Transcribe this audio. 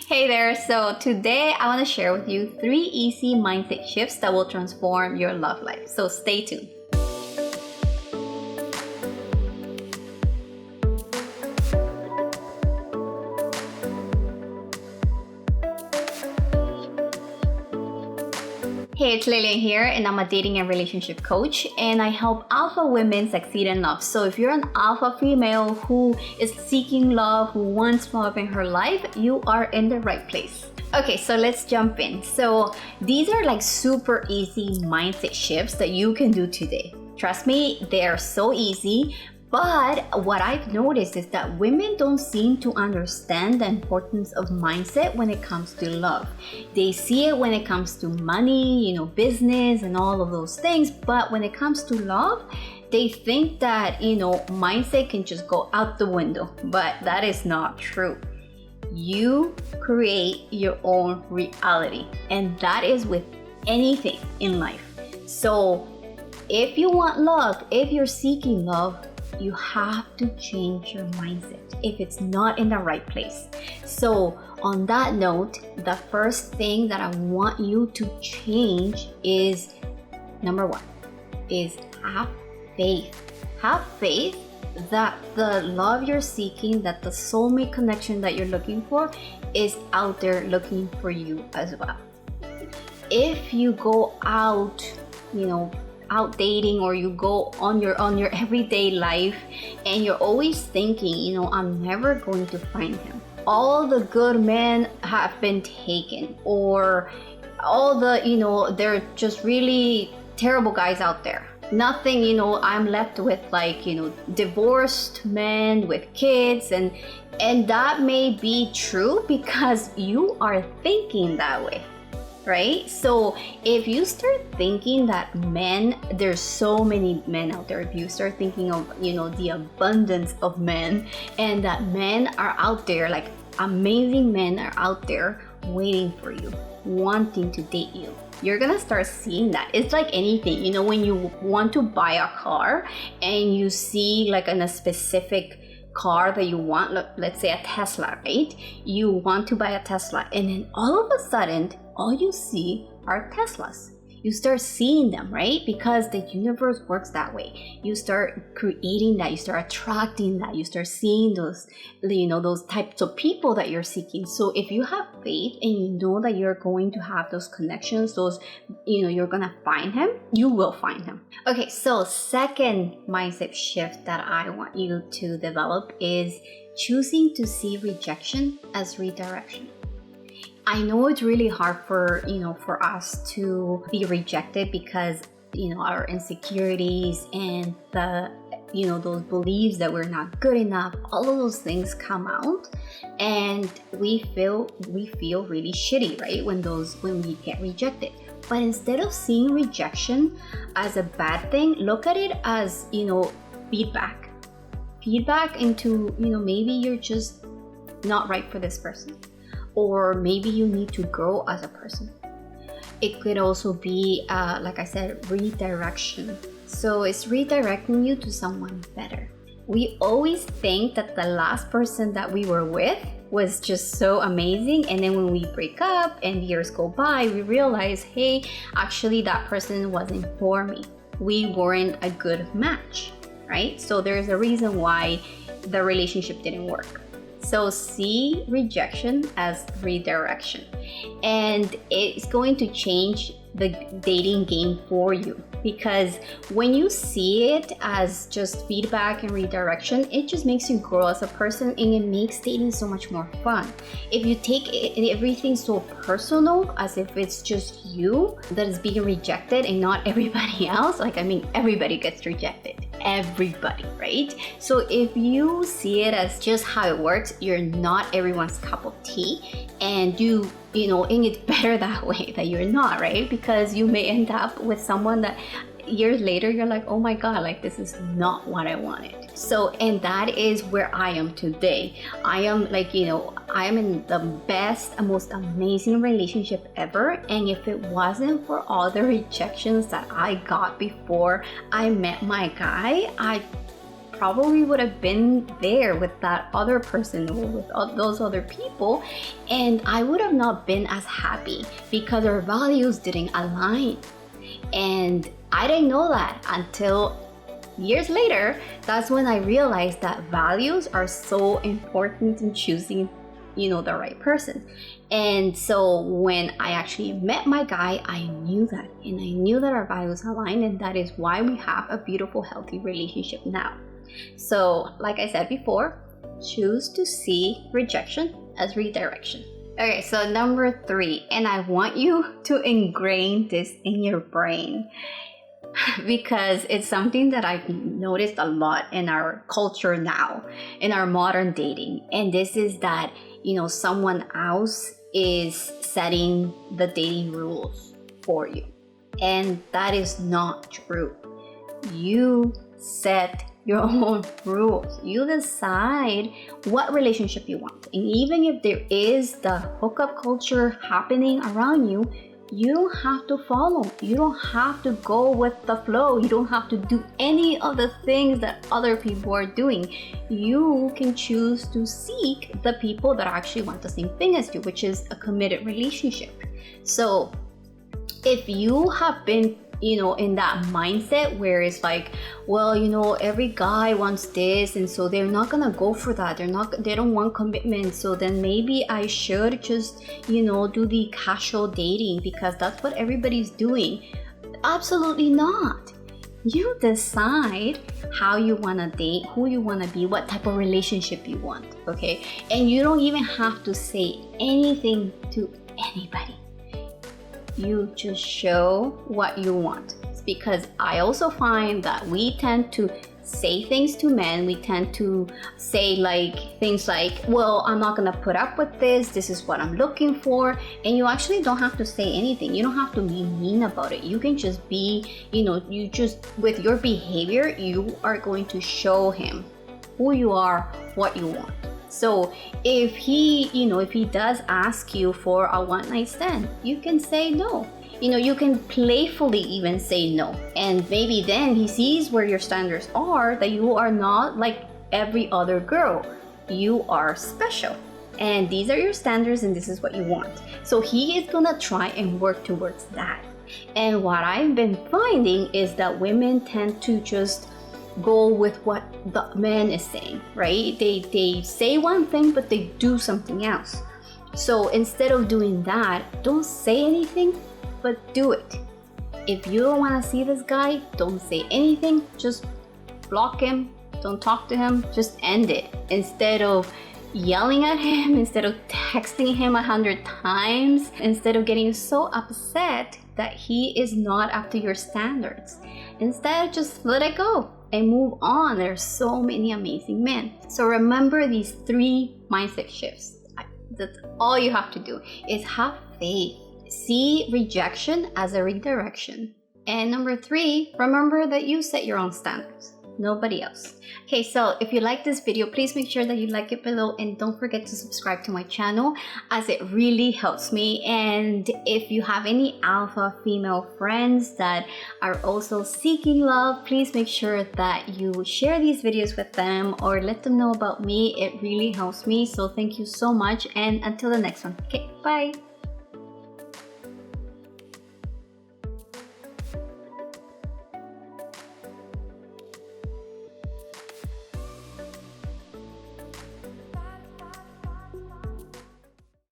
Hey there, so today I want to share with you 3 easy mindset shifts that will transform your love life. So stay tuned. Hey, it's Lylian here, and I'm a dating and relationship coach, and I help alpha women succeed in love. So if you're an alpha female who is seeking love, who wants love in her life, you are in the right place. Okay, so let's jump in. So these are like super easy mindset shifts that you can do today. Trust me, they are so easy. But what I've noticed is that women don't seem to understand the importance of mindset when it comes to love. They see it when it comes to money, business and all of those things. But when it comes to love, they think that, mindset can just go out the window. But that is not true. You create your own reality. And that is with anything in life. So if you want love, if you're seeking love, you have to change your mindset if it's not in the right place. So on that note, the first thing that I want you to change is, number 1, is have faith. Have faith that the love you're seeking, that the soulmate connection that you're looking for is out there looking for you as well. If you go out dating, or you go on your everyday life and you're always thinking, I'm never going to find him. All the good men have been taken, or all the, they're just really terrible guys out there. Nothing, I'm left with divorced men with kids, and that may be true because you are thinking that way. Right? So if you start thinking that there's so many men out there, if you start thinking of, the abundance of men, and that men are out there, like amazing men are out there waiting for you, wanting to date you, you're gonna start seeing that. It's like anything, when you want to buy a car and you see like in a specific car that you want, let's say a Tesla, right? You want to buy a Tesla, and then all of a sudden, all you see are Teslas. You start seeing them, right? Because the universe works that way. You start creating that, you start attracting that, you start seeing those, those types of people that you're seeking. So if you have faith and you know that you're going to have those connections, you're gonna find him, you will find him. Okay, so second mindset shift that I want you to develop is choosing to see rejection as redirection. I know it's really hard for us to be rejected because, our insecurities and those beliefs that we're not good enough, all of those things come out, and we feel really shitty, right? When we get rejected. But instead of seeing rejection as a bad thing, look at it as, feedback. Feedback into, maybe you're just not right for this person. Or maybe you need to grow as a person. It could also be, like I said, redirection. So it's redirecting you to someone better. We always think that the last person that we were with was just so amazing, and then when we break up and years go by, we realize, hey, actually that person wasn't for me. We weren't a good match, right? So there's a reason why the relationship didn't work. So see rejection as redirection, and it's going to change the dating game for you, because when you see it as just feedback and redirection, it just makes you grow as a person, and it makes dating so much more fun. If you take everything so personal, as if it's just you that is being rejected and not everybody else, everybody gets rejected. Everybody, right? So if you see it as just how it works, you're not everyone's cup of tea, and and it's better that way that you're not, right? Because you may end up with someone that years later you're like, oh my god, this is not what I wanted. So, and that is where I am today. I am I am in the best and most amazing relationship ever, and if it wasn't for all the rejections that I got before I met my guy, I probably would have been there with that other person or with those other people, and I would have not been as happy because our values didn't align. And I didn't know that until years later. That's when I realized that values are so important in choosing, the right person. And so when I actually met my guy, I knew that, and I knew that our values aligned, and that is why we have a beautiful, healthy relationship now. So like I said before, choose to see rejection as redirection. Okay, so number 3, and I want you to ingrain this in your brain because it's something that I've noticed a lot in our culture now, in our modern dating. And this is that, someone else is setting the dating rules for you. And that is not true. You set your own rules. You decide what relationship you want. And even if there is the hookup culture happening around you, you don't have to follow. You don't have to go with the flow. You don't have to do any of the things that other people are doing. You can choose to seek the people that actually want the same thing as you, which is a committed relationship. So if you have been in that mindset where it's like, well, every guy wants this, and so they're not gonna go for that. They don't want commitment. So then maybe I should just, do the casual dating because that's what everybody's doing. Absolutely not. You decide how you wanna date, who you wanna be, what type of relationship you want, okay? And you don't even have to say anything to anybody. You just show what you want. It's because I also find that we tend to say things to men. We tend to say things like, well, I'm not gonna put up with this. This is what I'm looking for. And you actually don't have to say anything. You don't have to be mean about it. You can just be, you just, with your behavior, you are going to show him who you are, what you want. So if he does ask you for a one-night stand, you can say no. You can playfully even say no. And maybe then he sees where your standards are, that you are not like every other girl. You are special. And these are your standards, and this is what you want. So he is gonna try and work towards that. And what I've been finding is that women tend to just go with what the man is saying, right? They say one thing, but they do something else. So instead of doing that, don't say anything, but do it. If you don't want to see this guy, don't say anything. Just block him. Don't talk to him. Just end it. Instead of yelling at him, instead of texting him 100 times, instead of getting so upset that he is not up to your standards. Instead, just let it go and move on. There's so many amazing men. So remember these 3 mindset shifts. That's all you have to do, is have faith. See rejection as a redirection. And number 3, remember that you set your own standards, nobody else. Okay, so if you like this video, please make sure that you like it below, and don't forget to subscribe to my channel, as it really helps me. And if you have any alpha female friends that are also seeking love, please make sure that you share these videos with them or let them know about me. It really helps me. So thank you so much, and until the next one. Okay, bye.